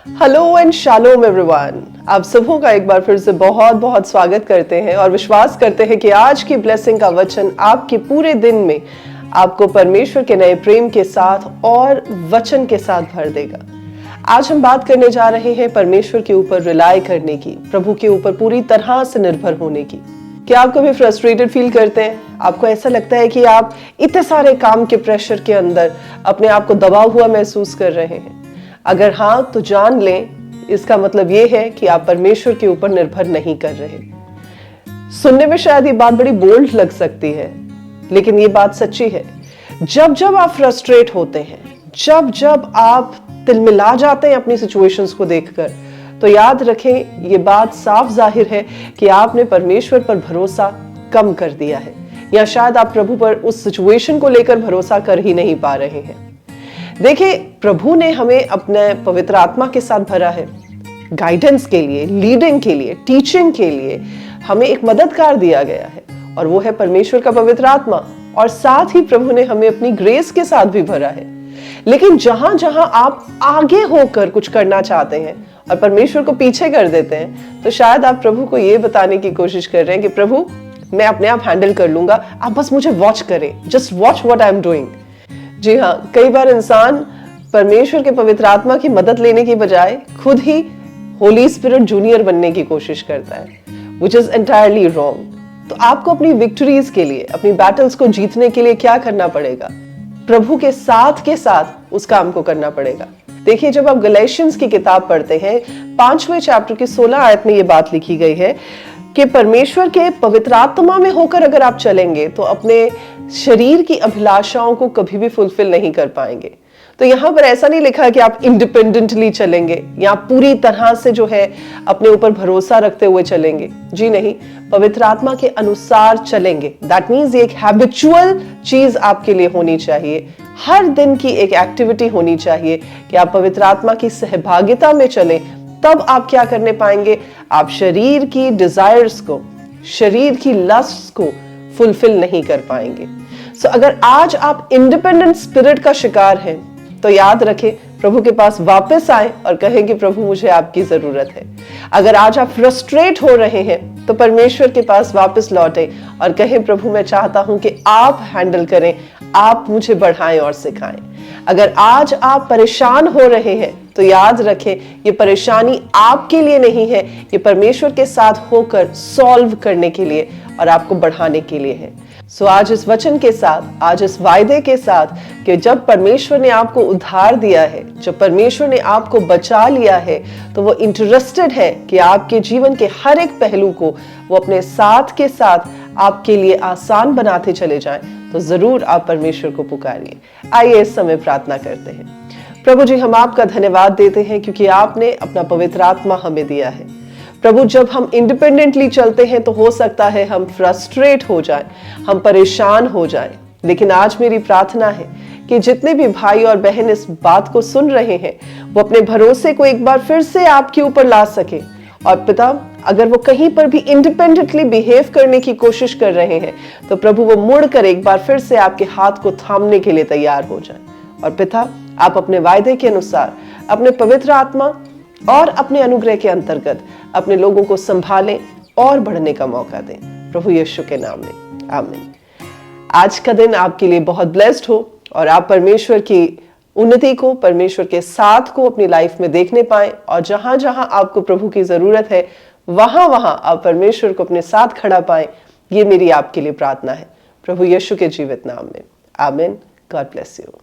Hello and shalom everyone. आप सबों का एक बार फिर से बहुत बहुत स्वागत करते हैं और विश्वास करते हैं कि आज की ब्लेसिंग का वचन आपके पूरे दिन में आपको परमेश्वर के नए प्रेम के साथ और वचन के साथ भर देगा। आज हम बात करने जा रहे हैं परमेश्वर के ऊपर रिलाय करने की, प्रभु के ऊपर पूरी तरह से निर्भर होने की। क्या आप कभी फ्रस्ट्रेटेड फील करते हैं? आपको ऐसा लगता है कि आप इतने सारे काम के प्रेशर के अंदर अपने आप को दबा हुआ महसूस कर रहे हैं? अगर हाँ, तो जान लें, इसका मतलब ये है कि आप परमेश्वर के ऊपर निर्भर नहीं कर रहे। सुनने में शायद ये बात बड़ी बोल्ड लग सकती है, लेकिन ये बात सच्ची है। जब जब आप फ्रस्ट्रेट होते हैं, जब जब आप तिलमिला जाते हैं अपनी सिचुएशंस को देखकर, तो याद रखें, ये बात साफ जाहिर है कि आपने परमेश्वर पर भरोसा कम कर दिया है, या शायद आप प्रभु पर उस सिचुएशन को लेकर भरोसा कर ही नहीं पा रहे हैं। देखिए, प्रभु ने हमें अपने पवित्र आत्मा के साथ भरा है, गाइडेंस के लिए, लीडिंग के लिए, टीचिंग के लिए हमें एक मददगार दिया गया है, और वो है परमेश्वर का पवित्र आत्मा। और साथ ही प्रभु ने हमें अपनी ग्रेस के साथ भी भरा है। लेकिन जहां जहां आप आगे होकर कुछ करना चाहते हैं और परमेश्वर को पीछे कर देते हैं, तो शायद आप प्रभु को ये बताने की कोशिश कर रहे हैं कि प्रभु, मैं अपने आप हैंडल कर लूंगा, आप बस मुझे वॉच करें, just watch what I am doing. जी हाँ, कई बार इंसान परमेश्वर के पवित्र आत्मा की मदद लेने की बजाय खुद ही होली स्पिरिट जूनियर बनने की कोशिश करता है, which is entirely wrong। तो आपको अपनी विक्ट्रीज के लिए, अपनी बैटल्स को जीतने के लिए क्या करना पड़ेगा? प्रभु के साथ उस काम को करना पड़ेगा। देखिए, जब आप गलेशियंस की किताब पढ़ते हैं, 5वें चैप्टर की 16 आयत में ये बात लिखी गई है कि परमेश्वर के पवित्र आत्मा में होकर अगर आप चलेंगे तो अपने शरीर की अभिलाषाओं को कभी भी फुलफिल नहीं कर पाएंगे। तो यहां पर ऐसा नहीं लिखा कि आप इंडिपेंडेंटली चलेंगे या पूरी तरह से जो है अपने ऊपर भरोसा रखते हुए चलेंगे। जी नहीं, पवित्र आत्मा के अनुसार चलेंगे। दैट मीन्स एक हैबिचुअल चीज आपके लिए होनी चाहिए, हर दिन की एक एक्टिविटी होनी चाहिए कि आप पवित्र आत्मा की सहभागिता में चलें। तब आप क्या करने पाएंगे? आप शरीर की डिजायर्स को, शरीर की लस्ट को फुलफिल नहीं कर पाएंगे। सो अगर आज आप इंडिपेंडेंट स्पिरिट का शिकार हैं, तो याद रखें, प्रभु के पास वापस आए और कहें कि प्रभु, मुझे आपकी जरूरत है। अगर आज आप फ्रस्ट्रेट हो रहे हैं, तो परमेश्वर के पास वापस लौटें और कहें, प्रभु, मैं चाहता हूं कि आप हैंडल करें, आप मुझे बढ़ाएं और सिखाएं। अगर आज आप परेशान हो रहे हैं, तो याद रखें, ये परेशानी आपके लिए नहीं है, ये परमेश्वर के साथ होकर सॉल्व करने के लिए और आपको बढ़ाने के लिए है। सो आज इस वचन के साथ, आज इस वायदे के साथ कि जब परमेश्वर ने आपको उद्धार दिया है, जब परमेश्वर ने आपको बचा लिया है, तो वो इंटरेस्टेड है कि आपके जीवन के हर एक पहलू को वो अपने साथ के साथ आपके लिए आसान बनाते चले जाएं। तो जरूर आप परमेश्वर को पुकारिए। आइए इस समय प्रार्थना करते हैं। प्रभु जी, हम आपका धन्यवाद देते हैं क्योंकि आपने अपना पवित्र आत्मा हमें दिया है। प्रभु, जब हम इंडिपेंडेंटली चलते हैं तो हो सकता है हम फ्रस्ट्रेट हो जाएं, हम परेशान हो जाएं। लेकिन आज मेरी प्रार्थना है कि जितने भी भाई और बहन इस बात को सुन रहे हैं, वो अपने भरोसे को एक बार फिर से आपके ऊपर ला सके। और पिता, अगर वो कहीं पर भी इंडिपेंडेंटली बिहेव करने की कोशिश कर रहे हैं, तो प्रभु, वो मुड़कर एक बार फिर से आपके हाथ को थामने के लिए तैयार हो जाए। और पिता, आप अपने वायदे के अनुसार अपने पवित्र आत्मा और अपने अनुग्रह के अंतर्गत अपने लोगों को संभालें और बढ़ने का मौका दें, प्रभु यीशु के नाम में, आमीन। आज का दिन आपके लिए बहुत ब्लेस्ड हो और आप परमेश्वर की उन्नति को, परमेश्वर के साथ को अपनी लाइफ में देखने पाएं, और जहां जहां आपको प्रभु की जरूरत है, वहां वहां आप परमेश्वर को अपने साथ खड़ा पाएं। ये मेरी आपके लिए प्रार्थना है, प्रभु यीशु के जीवित नाम में, आमीन। God bless you.